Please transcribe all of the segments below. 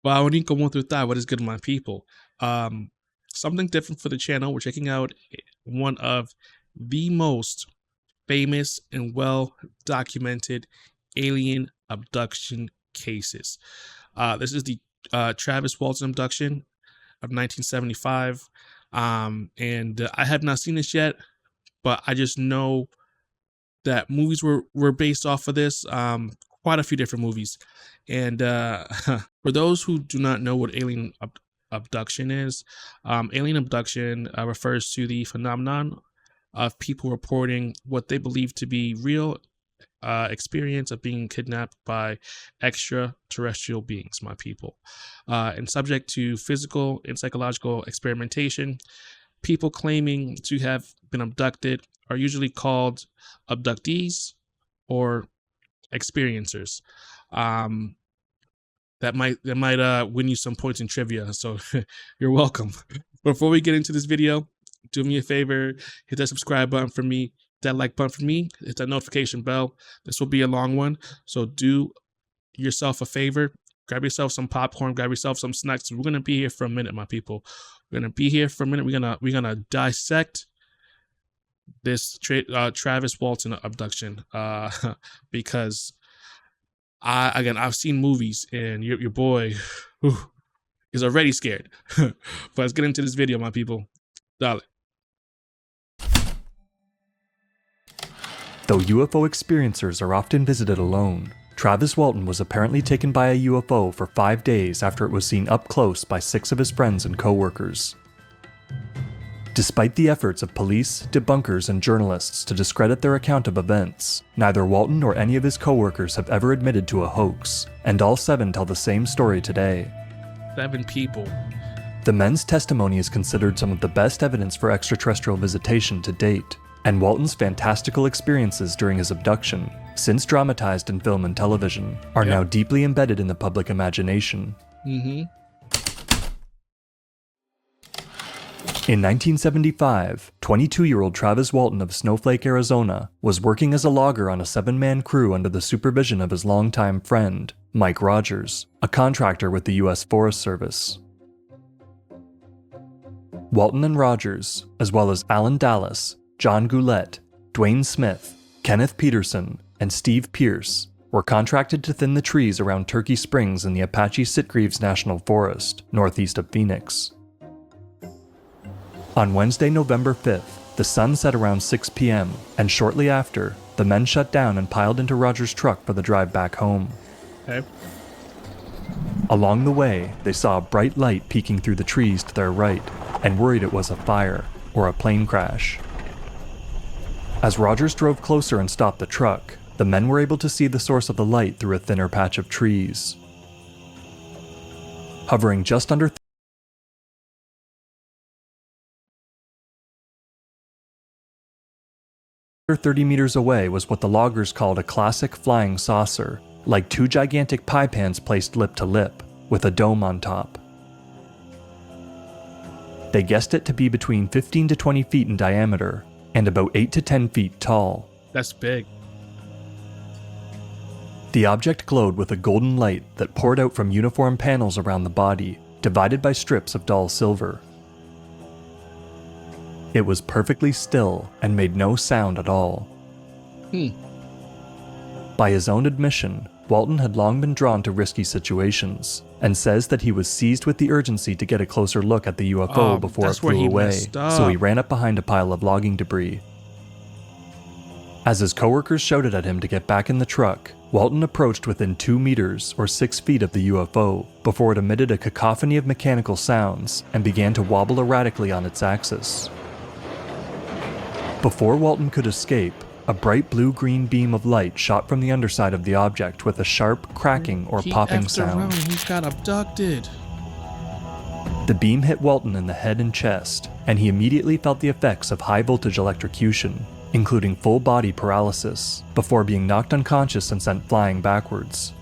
Wow, Nico 1 through 5, what is good, my people? Um, Something different for the channel. We're checking out one of the most famous and well documented alien abduction cases. This is the Travis Walton abduction of 1975. And I have not seen this yet, but I just know that movies were based off of this. Quite a few different movies. And for those who do not know what alien abduction is, alien abduction refers to the phenomenon of people reporting what they believe to be real experience of being kidnapped by extraterrestrial beings, my people, and subject to physical and psychological experimentation. People claiming to have been abducted are usually called abductees or experiencers. That might win you some points in trivia, so you're welcome. Before we get into this video, do me a favor, hit that subscribe button for me, that like button for me, hit that notification bell. This will be a long one, so do yourself a favor, grab yourself some popcorn, grab yourself some snacks. We're gonna be here for a minute, my people. We're gonna be here for a minute. We're gonna dissect this Travis Walton abduction, because I've seen movies, and your boy is already scared. But let's get into this video, my people. Dale. Though UFO experiencers are often visited alone, Travis Walton was apparently taken by a UFO for 5 days after it was seen up close by 6 of his friends and co-workers. Despite the efforts of police, debunkers, and journalists to discredit their account of events, neither Walton nor any of his co-workers have ever admitted to a hoax, and all 7 tell the same story today. 7 people. The men's testimony is considered some of the best evidence for extraterrestrial visitation to date, and Walton's fantastical experiences during his abduction, since dramatized in film and television, are now deeply embedded in the public imagination. In 1975, 22-year-old Travis Walton of Snowflake, Arizona, was working as a logger on a 7-man crew under the supervision of his longtime friend, Mike Rogers, a contractor with the U.S. Forest Service. Walton and Rogers, as well as Alan Dallas, John Goulet, Dwayne Smith, Kenneth Peterson, and Steve Pierce, were contracted to thin the trees around Turkey Springs in the Apache Sitgreaves National Forest, northeast of Phoenix. On Wednesday, November 5th, the sun set around 6 p.m., and shortly after, the men shut down and piled into Rogers' truck for the drive back home. Okay. Along the way, they saw a bright light peeking through the trees to their right, and worried it was a fire, or a plane crash. As Rogers drove closer and stopped the truck, the men were able to see the source of the light through a thinner patch of trees. Hovering just under 30 meters away was what the loggers called a classic flying saucer, like 2 gigantic pie pans placed lip to lip, with a dome on top. They guessed it to be between 15 to 20 feet in diameter, and about 8 to 10 feet tall. That's big. The object glowed with a golden light that poured out from uniform panels around the body, divided by strips of dull silver. It was perfectly still and made no sound at all. By his own admission, Walton had long been drawn to risky situations, and says that he was seized with the urgency to get a closer look at the UFO before it flew away, so he ran up behind a pile of logging debris. As his coworkers shouted at him to get back in the truck, Walton approached within 2 meters or 6 feet of the UFO before it emitted a cacophony of mechanical sounds and began to wobble erratically on its axis. Before Walton could escape, a bright blue-green beam of light shot from the underside of the object with a sharp cracking or popping sound. He got abducted. The beam hit Walton in the head and chest, and he immediately felt the effects of high-voltage electrocution, including full-body paralysis, before being knocked unconscious and sent flying backwards.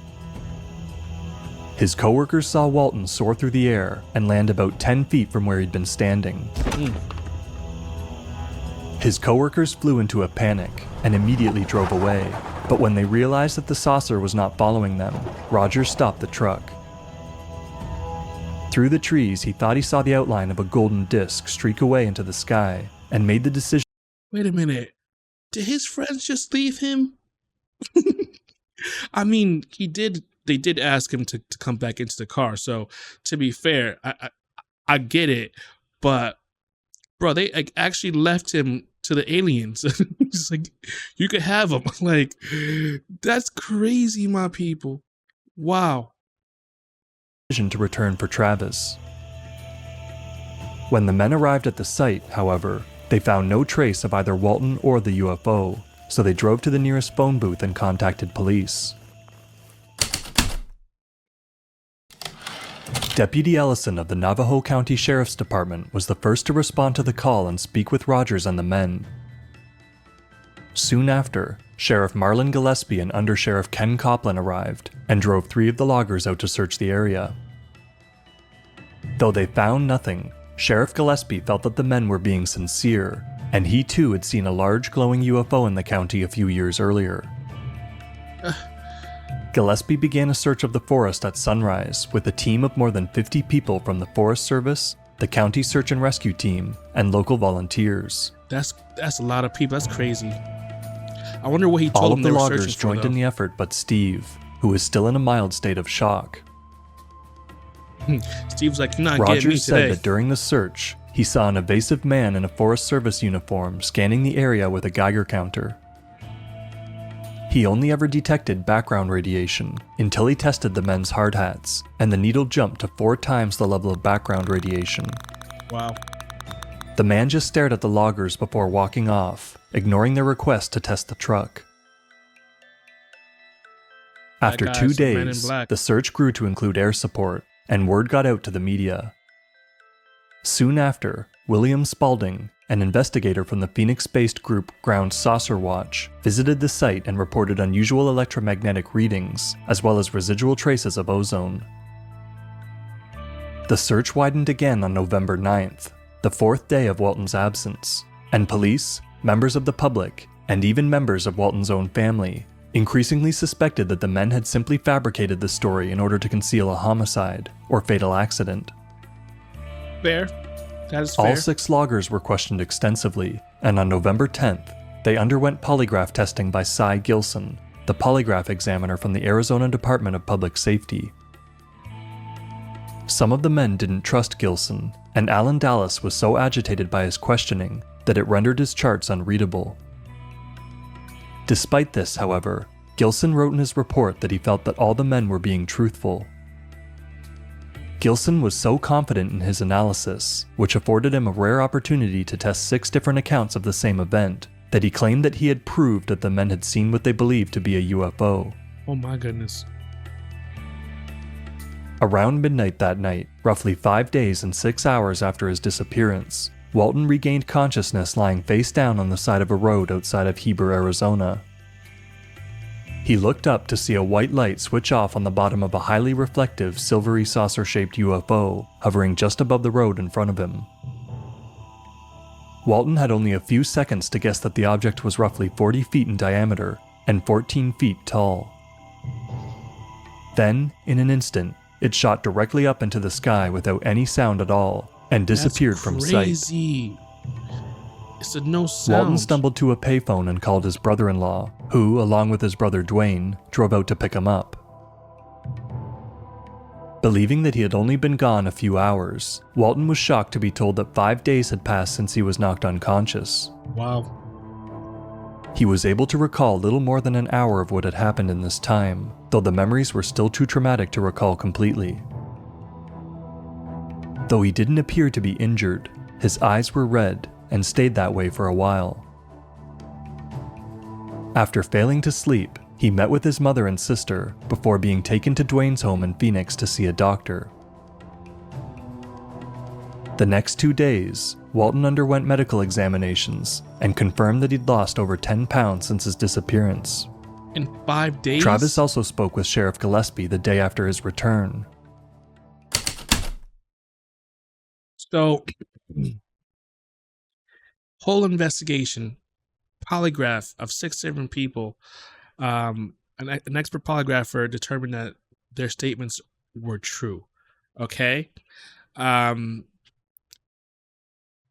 His coworkers saw Walton soar through the air and land about 10 feet from where he'd been standing. His coworkers flew into a panic and immediately drove away, but when they realized that the saucer was not following them, Rogers stopped the truck. Through the trees, he thought he saw the outline of a golden disc streak away into the sky and made the decision. Wait a minute. Did his friends just leave him? I mean, they did ask him to come back into the car. So to be fair, I get it. But bro, they like, actually left him to the aliens. It's like, you could have him. Like, that's crazy, my people. Wow. To return for Travis. When the men arrived at the site, however, they found no trace of either Walton or the UFO, so they drove to the nearest phone booth and contacted police. Deputy Ellison of the Navajo County Sheriff's Department was the first to respond to the call and speak with Rogers and the men. Soon after, Sheriff Marlon Gillespie and Undersheriff Ken Coplin arrived and drove 3 of the loggers out to search the area. Though they found nothing, Sheriff Gillespie felt that the men were being sincere, and he too had seen a large glowing UFO in the county a few years earlier. Gillespie began a search of the forest at sunrise with a team of more than 50 people from the Forest Service, the county search and rescue team, and local volunteers. That's a lot of people. That's crazy. I wonder what he told All them of they the were loggers searching for, joined in the effort but Steve, who was still in a mild state of shock. Steve's like, "You're not getting me Rogers today." said that during the search, he saw an evasive man in a Forest Service uniform scanning the area with a Geiger counter. He only ever detected background radiation until he tested the men's hard hats, and the needle jumped to 4 times the level of background radiation. Wow. The man just stared at the loggers before walking off, ignoring their request to test the truck. After 2 days, the search grew to include air support, and word got out to the media. Soon after, William Spalding, an investigator from the Phoenix-based group Ground Saucer Watch, visited the site and reported unusual electromagnetic readings, as well as residual traces of ozone. The search widened again on November 9th, the 4th day of Walton's absence, and police, members of the public, and even members of Walton's own family increasingly suspected that the men had simply fabricated the story in order to conceal a homicide or fatal accident. Fair. That is fair. All 6 loggers were questioned extensively, and on November 10th, they underwent polygraph testing by Cy Gilson, the polygraph examiner from the Arizona Department of Public Safety. Some of the men didn't trust Gilson, and Alan Dallas was so agitated by his questioning that it rendered his charts unreadable. Despite this, however, Gilson wrote in his report that he felt that all the men were being truthful. Gilson was so confident in his analysis, which afforded him a rare opportunity to test 6 different accounts of the same event, that he claimed that he had proved that the men had seen what they believed to be a UFO. Oh my goodness. Around midnight that night, roughly 5 days and 6 hours after his disappearance, Walton regained consciousness lying face down on the side of a road outside of Heber, Arizona. He looked up to see a white light switch off on the bottom of a highly reflective, silvery saucer-shaped UFO hovering just above the road in front of him. Walton had only a few seconds to guess that the object was roughly 40 feet in diameter and 14 feet tall. Then, in an instant, it shot directly up into the sky without any sound at all, and disappeared from sight. Crazy. It's a no sound. Walton stumbled to a payphone and called his brother-in-law, who, along with his brother Dwayne, drove out to pick him up. Believing that he had only been gone a few hours, Walton was shocked to be told that 5 days had passed since he was knocked unconscious. Wow. He was able to recall little more than an hour of what had happened in this time, though the memories were still too traumatic to recall completely. Though he didn't appear to be injured, his eyes were red and stayed that way for a while. After failing to sleep, he met with his mother and sister before being taken to Dwayne's home in Phoenix to see a doctor. The next 2 days, Walton underwent medical examinations and confirmed that he'd lost over 10 pounds since his disappearance. In 5 days? Travis also spoke with Sheriff Gillespie the day after his return. So, whole investigation, polygraph of 6 different people. An expert polygrapher determined that their statements were true. Okay. Um,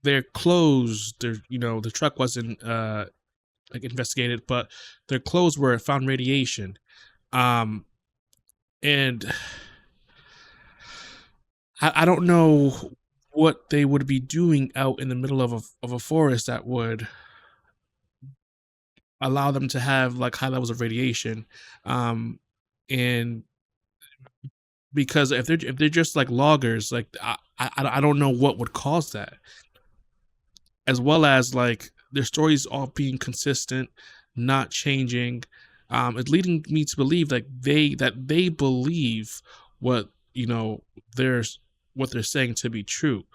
their clothes, the truck wasn't like investigated, but their clothes were found radiation. Um, and I don't know what they would be doing out in the middle of a forest that would allow them to have like high levels of radiation. And because if they're just like loggers, like I don't know what would cause that, as well as like their stories all being consistent, not changing. It's leading me to believe that they believe what they're what they're saying to be true.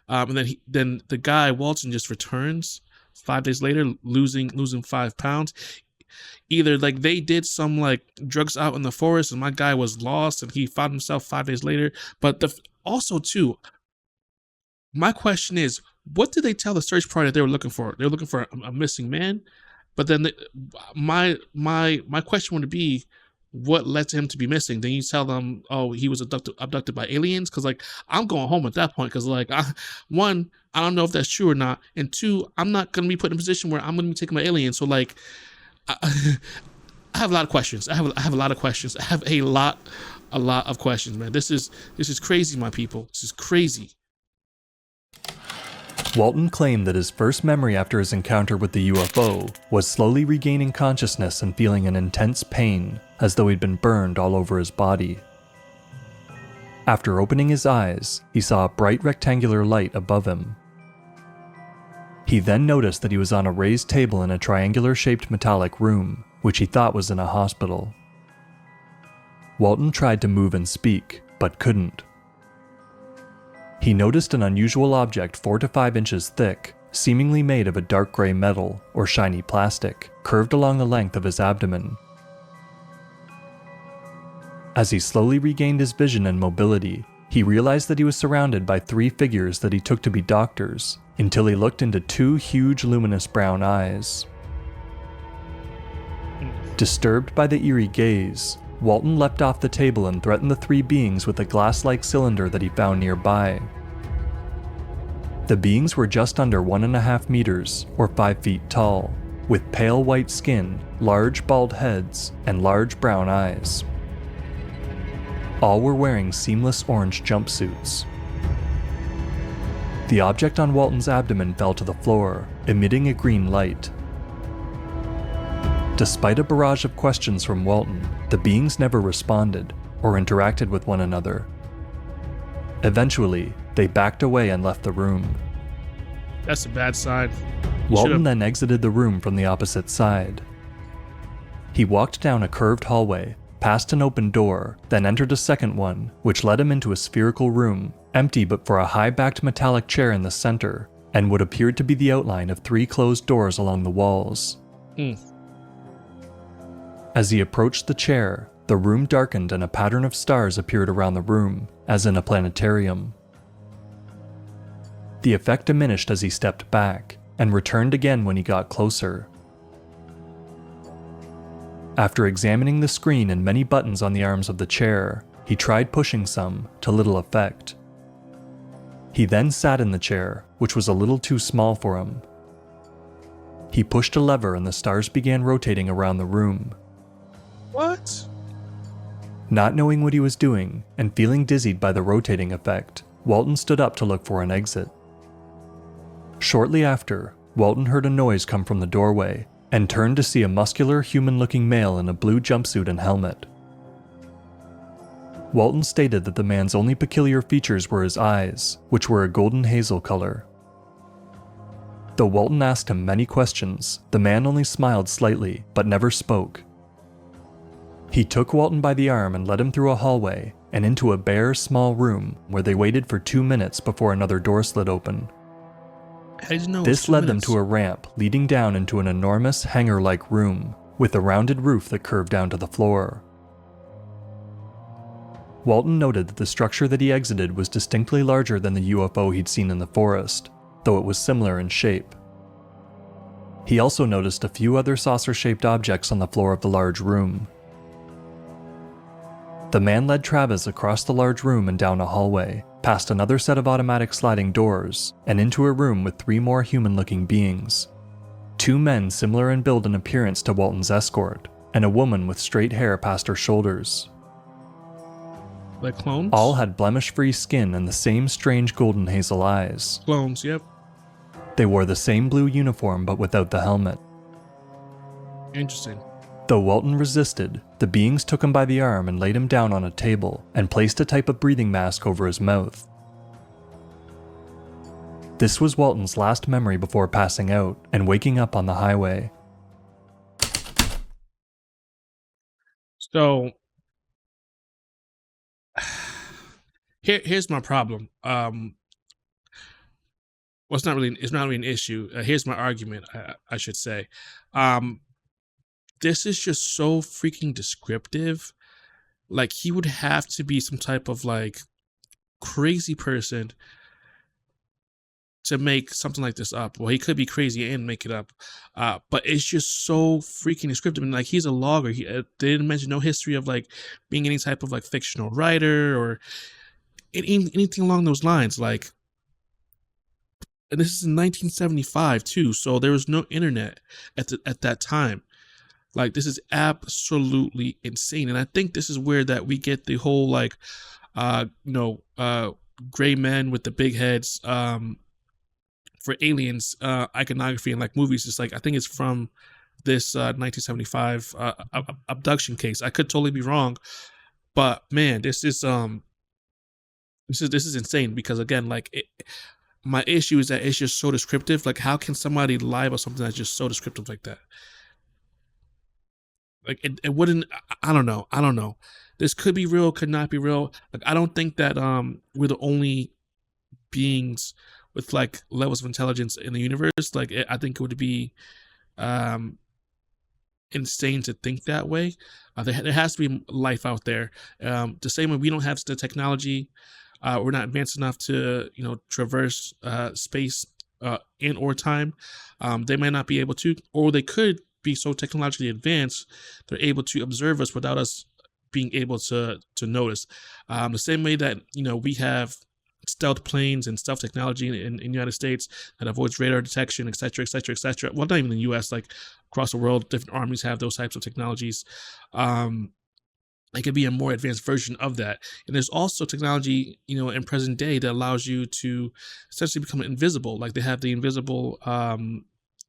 And then the guy Walton just returns 5 days later, losing 5 pounds. Either like they did some like drugs out in the forest, and my guy was lost, and he found himself 5 days later. But also too, my question is, what did they tell the search party that they were looking for? They were looking for a missing man. But then my question would be, what led to him to be missing? Then you tell them, oh, he was abducted by aliens? Because like I'm going home at that point. Because like one, I don't know if that's true or not, and two, I'm not gonna be put in a position where I'm gonna be taken by aliens. So like, I, I have a lot of questions. I have a lot of questions. I have a lot of questions, man. This is crazy, my people. This is crazy. Walton claimed that his first memory after his encounter with the UFO was slowly regaining consciousness and feeling an intense pain, as though he'd been burned all over his body. After opening his eyes, he saw a bright rectangular light above him. He then noticed that he was on a raised table in a triangular-shaped metallic room, which he thought was in a hospital. Walton tried to move and speak, but couldn't. He noticed an unusual object 4 to 5 inches thick, seemingly made of a dark gray metal or shiny plastic, curved along the length of his abdomen. As he slowly regained his vision and mobility, he realized that he was surrounded by 3 figures that he took to be doctors, until he looked into 2 huge luminous brown eyes. Disturbed by the eerie gaze, Walton leapt off the table and threatened the 3 beings with a glass-like cylinder that he found nearby. The beings were just under 1.5 meters, or 5 feet tall, with pale white skin, large bald heads, and large brown eyes. All were wearing seamless orange jumpsuits. The object on Walton's abdomen fell to the floor, emitting a green light. Despite a barrage of questions from Walton, the beings never responded or interacted with one another. Eventually, they backed away and left the room. That's a bad sign. Walton then exited the room from the opposite side. He walked down a curved hallway, past an open door, then entered a second one, which led him into a spherical room, empty but for a high-backed metallic chair in the center, and what appeared to be the outline of 3 closed doors along the walls. As he approached the chair, the room darkened and a pattern of stars appeared around the room, as in a planetarium. The effect diminished as he stepped back, and returned again when he got closer. After examining the screen and many buttons on the arms of the chair, he tried pushing some, to little effect. He then sat in the chair, which was a little too small for him. He pushed a lever and the stars began rotating around the room. What? Not knowing what he was doing, and feeling dizzied by the rotating effect, Walton stood up to look for an exit. Shortly after, Walton heard a noise come from the doorway, and turned to see a muscular, human-looking male in a blue jumpsuit and helmet. Walton stated that the man's only peculiar features were his eyes, which were a golden hazel color. Though Walton asked him many questions, the man only smiled slightly, but never spoke. He took Walton by the arm and led him through a hallway, and into a bare, small room, where they waited for 2 minutes before another door slid open. This led them to a ramp leading down into an enormous hangar-like room, with a rounded roof that curved down to the floor. Walton noted that the structure that he exited was distinctly larger than the UFO he'd seen in the forest, though it was similar in shape. He also noticed a few other saucer-shaped objects on the floor of the large room. The man led Travis across the large room and down a hallway, past another set of automatic sliding doors, and into a room with 3 more human-looking beings. 2 men similar in build and appearance to Walton's escort, and a woman with straight hair past her shoulders. Like clones? All had blemish-free skin and the same strange golden hazel eyes. Clones, yep. They wore the same blue uniform but without the helmet. Interesting. Though Walton resisted, the beings took him by the arm and laid him down on a table and placed a type of breathing mask over his mouth. This was Walton's last memory before passing out and waking up on the highway. So, here's my problem. Well, it's not really an issue. Here's my argument, I should say. This is just so freaking descriptive. Like, he would have to be some type of like crazy person to make something like this up. Well, he could be crazy and make it up, but it's just so freaking descriptive. And like, he's a logger. They didn't mention no history of like being any type of like fictional writer or anything along those lines. Like, and this is in 1975 too, so there was no internet at that time. Like, this is absolutely insane. And I think this is where that we get the whole like, gray men with the big heads for aliens iconography in like movies. It's like, I think it's from this 1975 abduction case. I could totally be wrong, but man, this is insane because again, like my issue is that it's just so descriptive. Like, how can somebody lie about something that's just so descriptive like that? Like, it wouldn't, I don't know. This could be real, could not be real. Like, I don't think that we're the only beings with like levels of intelligence in the universe. Like, I think it would be insane to think that way. There has to be life out there. The same way we don't have the technology, we're not advanced enough to, traverse space and or time. They might not be able to, or they could be so technologically advanced they're able to observe us without us being able to notice. The same way that we have stealth planes and stealth technology in the United States that avoids radar detection, etc., etc., etc. Well, not even in the U.S., like across the world, different armies have those types of technologies. It could be a more advanced version of that. And there's also technology, in present day that allows you to essentially become invisible. Like, they have the invisible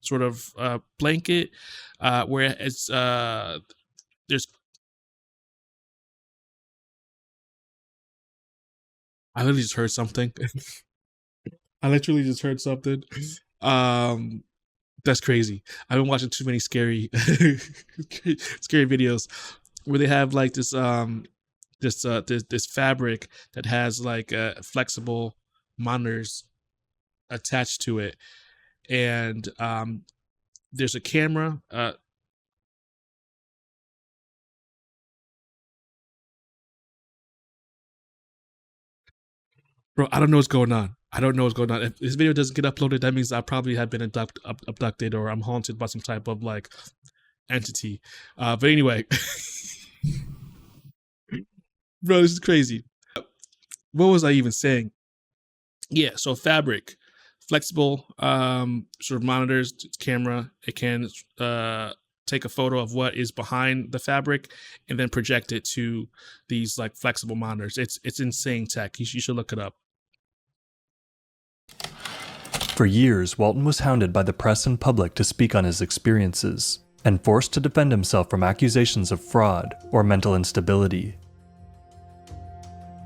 sort of blanket where it's there's I literally just heard something. That's crazy. I've been watching too many scary videos where they have like this fabric that has like flexible monitors attached to it, and there's a camera. Bro, I don't know what's going on. If this video doesn't get uploaded, that means I probably have been abducted or I'm haunted by some type of like entity. But anyway, bro, this is crazy. What was I even saying? Yeah, so fabric, flexible sort of monitors, camera. It can take a photo of what is behind the fabric and then project it to these like flexible monitors. It's insane tech. You should look it up. For years, Walton was hounded by the press and public to speak on his experiences, and forced to defend himself from accusations of fraud or mental instability.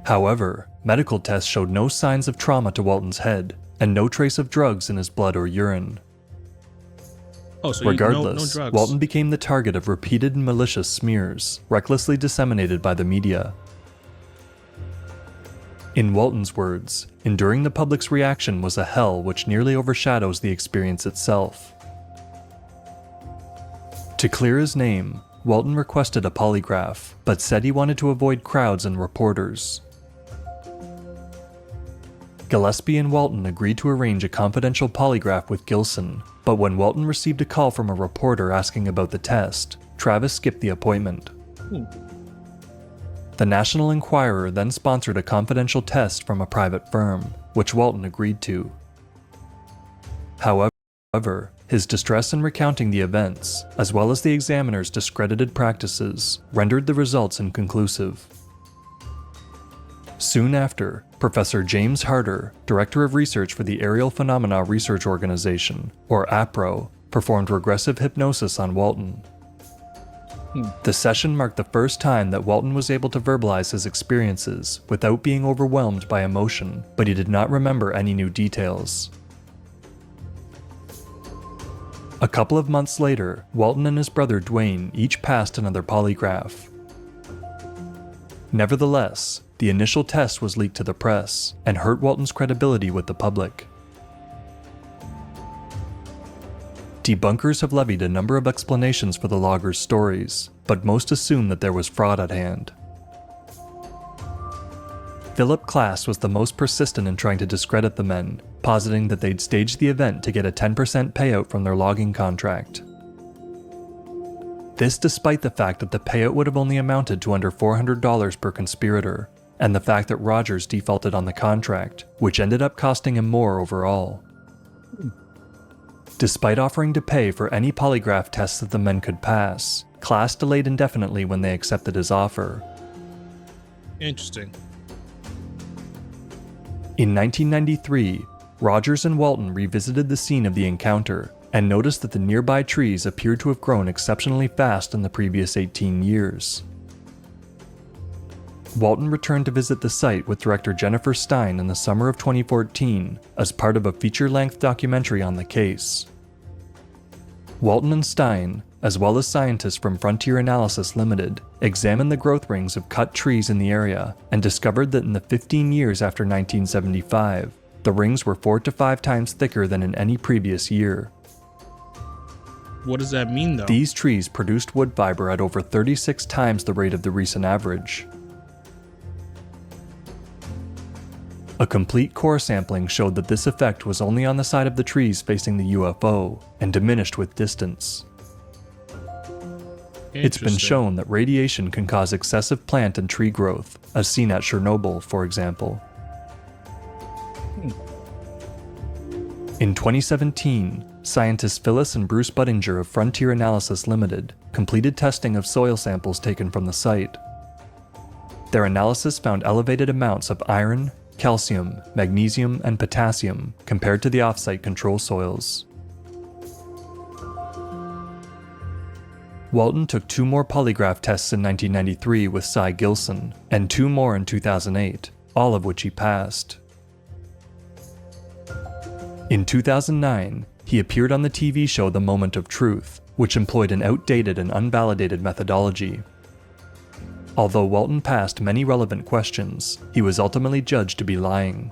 However, medical tests showed no signs of trauma to Walton's head, and no trace of drugs in his blood or urine. Regardless, no drugs. Walton became the target of repeated and malicious smears, recklessly disseminated by the media. In Walton's words, enduring the public's reaction was a hell which nearly overshadows the experience itself. To clear his name, Walton requested a polygraph, but said he wanted to avoid crowds and reporters. Gillespie and Walton agreed to arrange a confidential polygraph with Gilson, but when Walton received a call from a reporter asking about the test, Travis skipped the appointment. The National Enquirer then sponsored a confidential test from a private firm, which Walton agreed to. However, his distress in recounting the events, as well as the examiner's discredited practices, rendered the results inconclusive. Soon after, Professor James Harder, Director of Research for the Aerial Phenomena Research Organization, or APRO, performed regressive hypnosis on Walton. The session marked the first time that Walton was able to verbalize his experiences without being overwhelmed by emotion, but he did not remember any new details. A couple of months later, Walton and his brother Dwayne each passed another polygraph. Nevertheless, the initial test was leaked to the press and hurt Walton's credibility with the public. Debunkers have levied a number of explanations for the loggers' stories, but most assume that there was fraud at hand. Philip Klass was the most persistent in trying to discredit the men, positing that they'd staged the event to get a 10% payout from their logging contract. This despite the fact that the payout would have only amounted to under $400 per conspirator, and the fact that Rogers defaulted on the contract, which ended up costing him more overall. Despite offering to pay for any polygraph tests that the men could pass, Klass delayed indefinitely when they accepted his offer. Interesting. In 1993, Rogers and Walton revisited the scene of the encounter and noticed that the nearby trees appeared to have grown exceptionally fast in the previous 18 years. Walton returned to visit the site with director Jennifer Stein in the summer of 2014 as part of a feature-length documentary on the case. Walton and Stein, as well as scientists from Frontier Analysis Limited, examined the growth rings of cut trees in the area and discovered that in the 15 years after 1975, the rings were 4 to 5 times thicker than in any previous year. What does that mean, though? These trees produced wood fiber at over 36 times the rate of the recent average. A complete core sampling showed that this effect was only on the side of the trees facing the UFO, and diminished with distance. It's been shown that radiation can cause excessive plant and tree growth, as seen at Chernobyl, for example. In 2017, scientists Phyllis and Bruce Buttinger of Frontier Analysis Limited completed testing of soil samples taken from the site. Their analysis found elevated amounts of iron, calcium, magnesium, and potassium compared to the off-site control soils. Walton took 2 more polygraph tests in 1993 with Cy Gilson, and 2 more in 2008, all of which he passed. In 2009, he appeared on the TV show The Moment of Truth, which employed an outdated and unvalidated methodology. Although Walton passed many relevant questions, he was ultimately judged to be lying.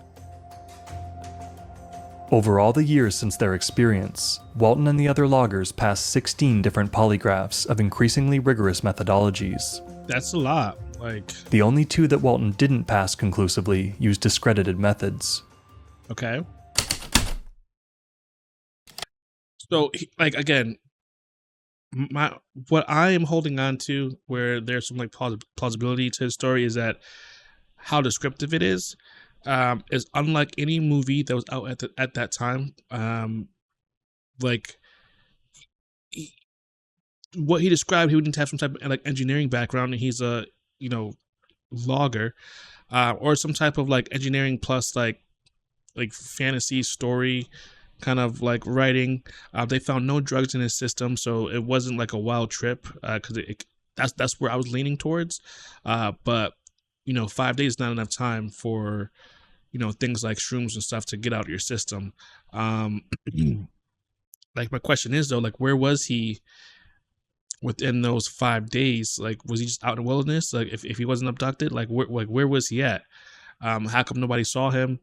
Over all the years since their experience, Walton and the other loggers passed 16 different polygraphs of increasingly rigorous methodologies. That's a lot. The only 2 that Walton didn't pass conclusively used discredited methods. Okay. So, again, what I am holding on to, where there's some plausibility to his story, is that how descriptive it is unlike any movie that was out at that time. What he described, he wouldn't have some type of engineering background, and he's a logger, or some type of engineering plus fantasy story kind of writing. They found no drugs in his system, so it wasn't a wild trip, because that's where I was leaning towards. But 5 days is not enough time for things like shrooms and stuff to get out of your system. My question is though, where was he within those 5 days? Was he just out in the wilderness? If he wasn't abducted, where was he at? How come nobody saw him?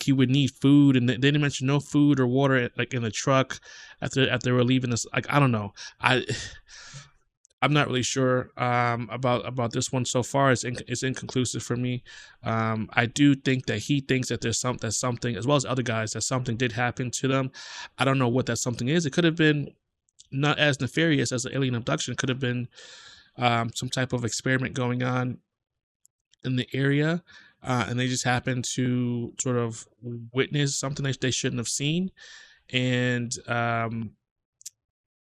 He would need food, and they didn't mention no food or water in the truck after they were leaving this. I don't know. I'm not really sure about this one so far. It's inconclusive for me. I do think that he thinks that there's something, as well as other guys, that something did happen to them. I don't know what that something is. It could have been not as nefarious as an alien abduction. It could have been some type of experiment going on in the area, and they just happened to sort of witness something that they shouldn't have seen, and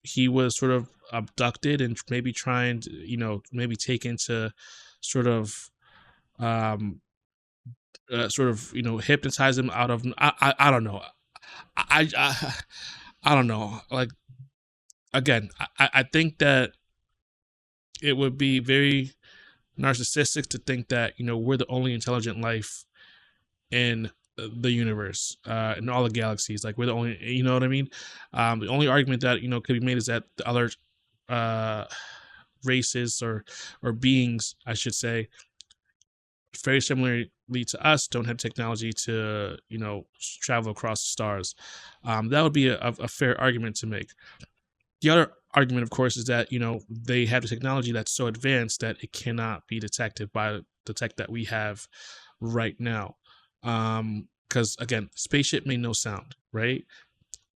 he was sort of abducted and maybe trying to, maybe taken to sort of um hypnotize him out of I don't know. I I don't know. Like, again, I think that it would be very narcissistic to think that we're the only intelligent life in the universe, in all the galaxies. Like, we're the only, you know what I mean? The only argument that could be made is that the other uh, races or beings, I should say, very similarly to us, don't have technology to travel across the stars. That would be a fair argument to make. The other argument, of course, is that they have the technology that's so advanced that it cannot be detected by the tech that we have right now. Because again, spaceship made no sound, right?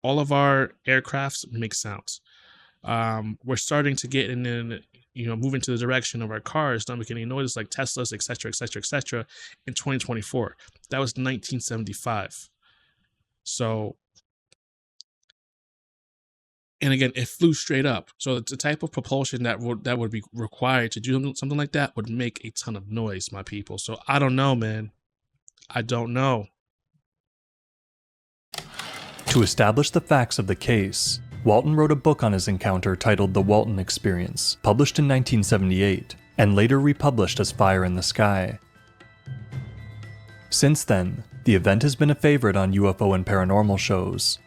All of our aircrafts make sounds. We're starting to get in, move into the direction of our cars not making any noise, like Teslas, etc., etc., etc. in 2024. That was 1975. So, and again, it flew straight up. So the type of propulsion that would be required to do something like that would make a ton of noise, my people. So I don't know, man. I don't know. To establish the facts of the case, Walton wrote a book on his encounter titled The Walton Experience, published in 1978, and later republished as Fire in the Sky. Since then, the event has been a favorite on UFO and paranormal shows.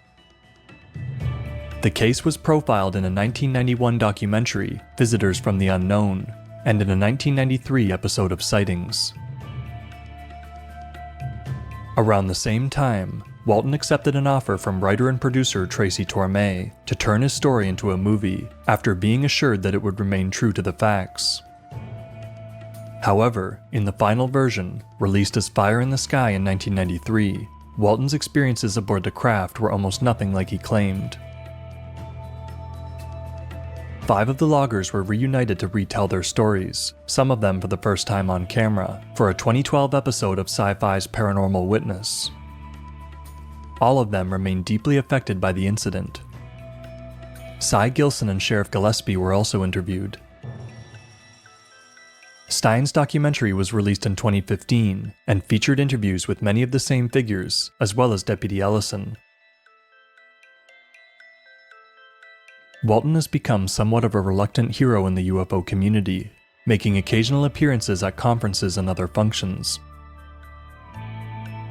The case was profiled in a 1991 documentary, Visitors from the Unknown, and in a 1993 episode of Sightings. Around the same time, Walton accepted an offer from writer and producer Tracy Torme to turn his story into a movie, after being assured that it would remain true to the facts. However, in the final version, released as Fire in the Sky in 1993, Walton's experiences aboard the craft were almost nothing like he claimed. 5 of the loggers were reunited to retell their stories, some of them for the first time on camera, for a 2012 episode of Sci-Fi's Paranormal Witness. All of them remained deeply affected by the incident. Cy Gilson and Sheriff Gillespie were also interviewed. Stein's documentary was released in 2015 and featured interviews with many of the same figures, as well as Deputy Ellison. Walton has become somewhat of a reluctant hero in the UFO community, making occasional appearances at conferences and other functions.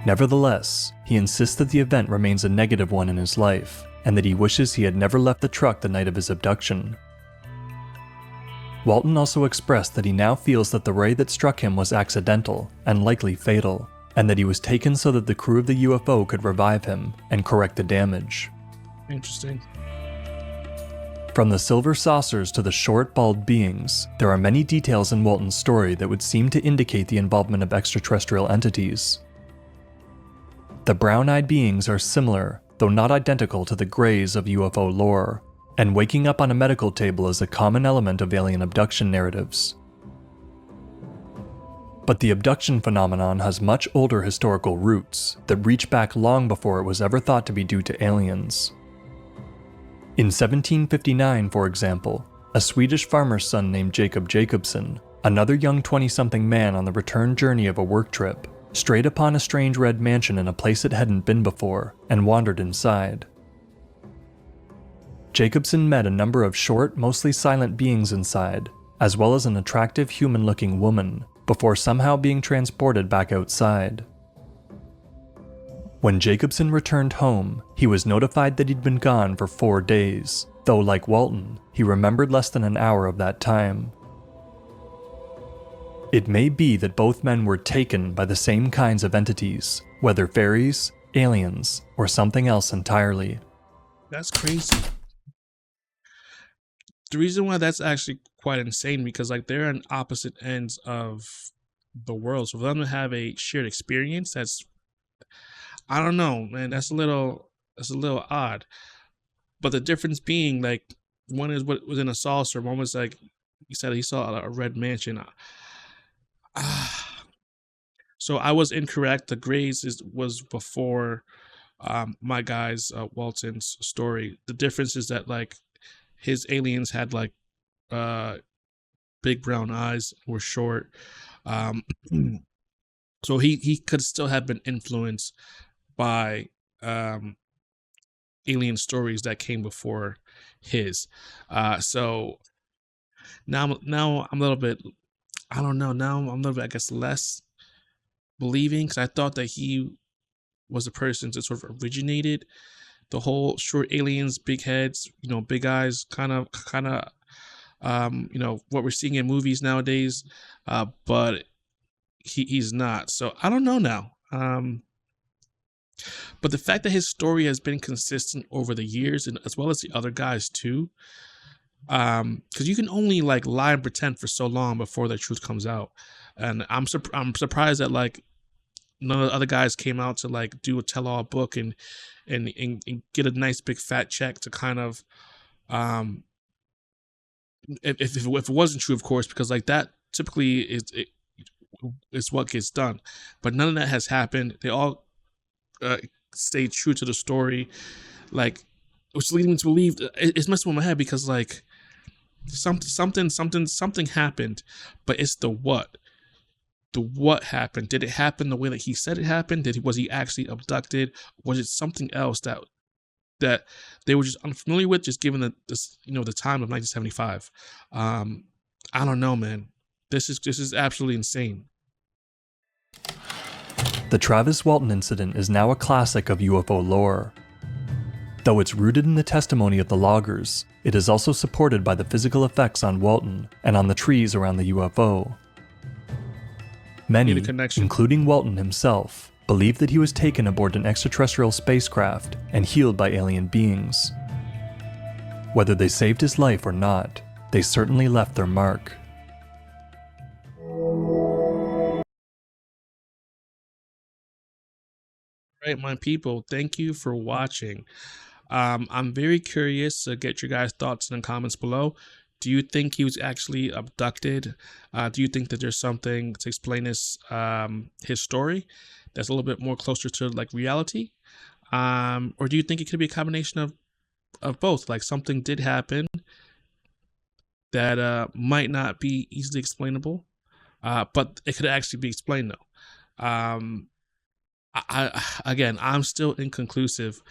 Nevertheless, he insists that the event remains a negative one in his life, and that he wishes he had never left the truck the night of his abduction. Walton also expressed that he now feels that the ray that struck him was accidental and likely fatal, and that he was taken so that the crew of the UFO could revive him and correct the damage. Interesting. From the silver saucers to the short, bald beings, there are many details in Walton's story that would seem to indicate the involvement of extraterrestrial entities. The brown-eyed beings are similar, though not identical, to the greys of UFO lore, and waking up on a medical table is a common element of alien abduction narratives. But the abduction phenomenon has much older historical roots that reach back long before it was ever thought to be due to aliens. In 1759, for example, a Swedish farmer's son named Jacob Jacobson, another young 20-something man on the return journey of a work trip, strayed upon a strange red mansion in a place it hadn't been before, and wandered inside. Jacobson met a number of short, mostly silent beings inside, as well as an attractive human-looking woman, before somehow being transported back outside. When Jacobson returned home, he was notified that he'd been gone for 4 days, though like Walton, he remembered less than an hour of that time. It may be that both men were taken by the same kinds of entities, whether fairies, aliens, or something else entirely. That's crazy. The reason why that's actually quite insane, because like they're on opposite ends of the world, so for them to have a shared experience, that's, I don't know, man, that's a little odd. But the difference being, like, one is what was in a saucer, one was like he said he saw a red mansion. So I was incorrect. The Grays was before my guy's Walton's story. The difference is that like his aliens had like uh, big brown eyes, were short. Um, so he could still have been influenced by alien stories that came before his. So now I'm a little bit, I don't know. Now I'm a little bit, I guess, less believing, because I thought that he was the person that sort of originated the whole short aliens, big heads, big eyes, kind of, what we're seeing in movies nowadays. But he's not. So I don't know now. But the fact that his story has been consistent over the years, and as well as the other guys too, because you can only like lie and pretend for so long before the truth comes out. And I'm surprised that like none of the other guys came out to like do a tell-all book and get a nice big fat check to kind of if it wasn't true, of course, because like that typically is what gets done, but none of that has happened. They all stayed true to the story, like, which leading me to believe it's messing with my head, because like something happened, but it's the what happened. Did it happen the way that he said it happened? Was he actually abducted? Was it something else that they were just unfamiliar with, just given the time of 1975? I don't know, man. This is absolutely insane. The Travis Walton incident is now a classic of UFO lore. Though it's rooted in the testimony of the loggers, it is also supported by the physical effects on Walton and on the trees around the UFO. Many, including Walton himself, believe that he was taken aboard an extraterrestrial spacecraft and healed by alien beings. Whether they saved his life or not, they certainly left their mark. Right, my people, thank you for watching. I'm very curious to get your guys' thoughts in the comments below. Do you think he was actually abducted? Do you think that there's something to explain his story that's a little bit more closer to like reality? Or do you think it could be a combination of both? Like something did happen that might not be easily explainable, but it could actually be explained though. Again, I'm still inconclusive.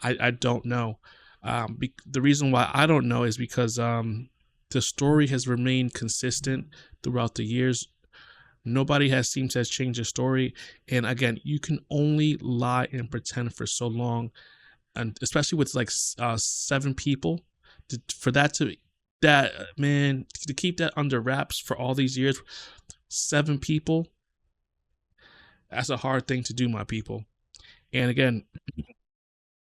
I don't know. The reason why I don't know is because the story has remained consistent throughout the years. Nobody has seemed to have changed the story. And again, you can only lie and pretend for so long, and especially with like 7 people, man, to keep that under wraps for all these years. 7 people. That's a hard thing to do, my people. And again,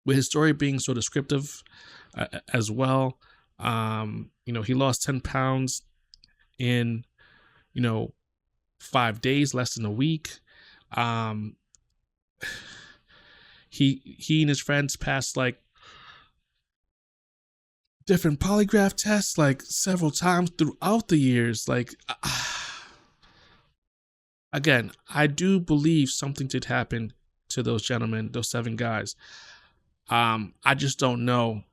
with his story being so descriptive as well, he lost 10 pounds in 5 days, less than a week. He and his friends passed like different polygraph tests like several times throughout the years. Like, again, I do believe something did happen to those gentlemen, those 7 guys. I just don't know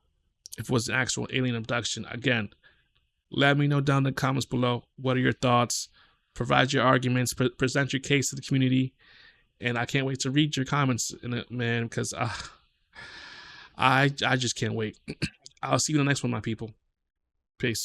if it was an actual alien abduction. Again, let me know down in the comments below. What are your thoughts? Provide your arguments, present your case to the community, and I can't wait to read your comments in it, man, because I just can't wait. I'll see you in the next one, my people. Peace.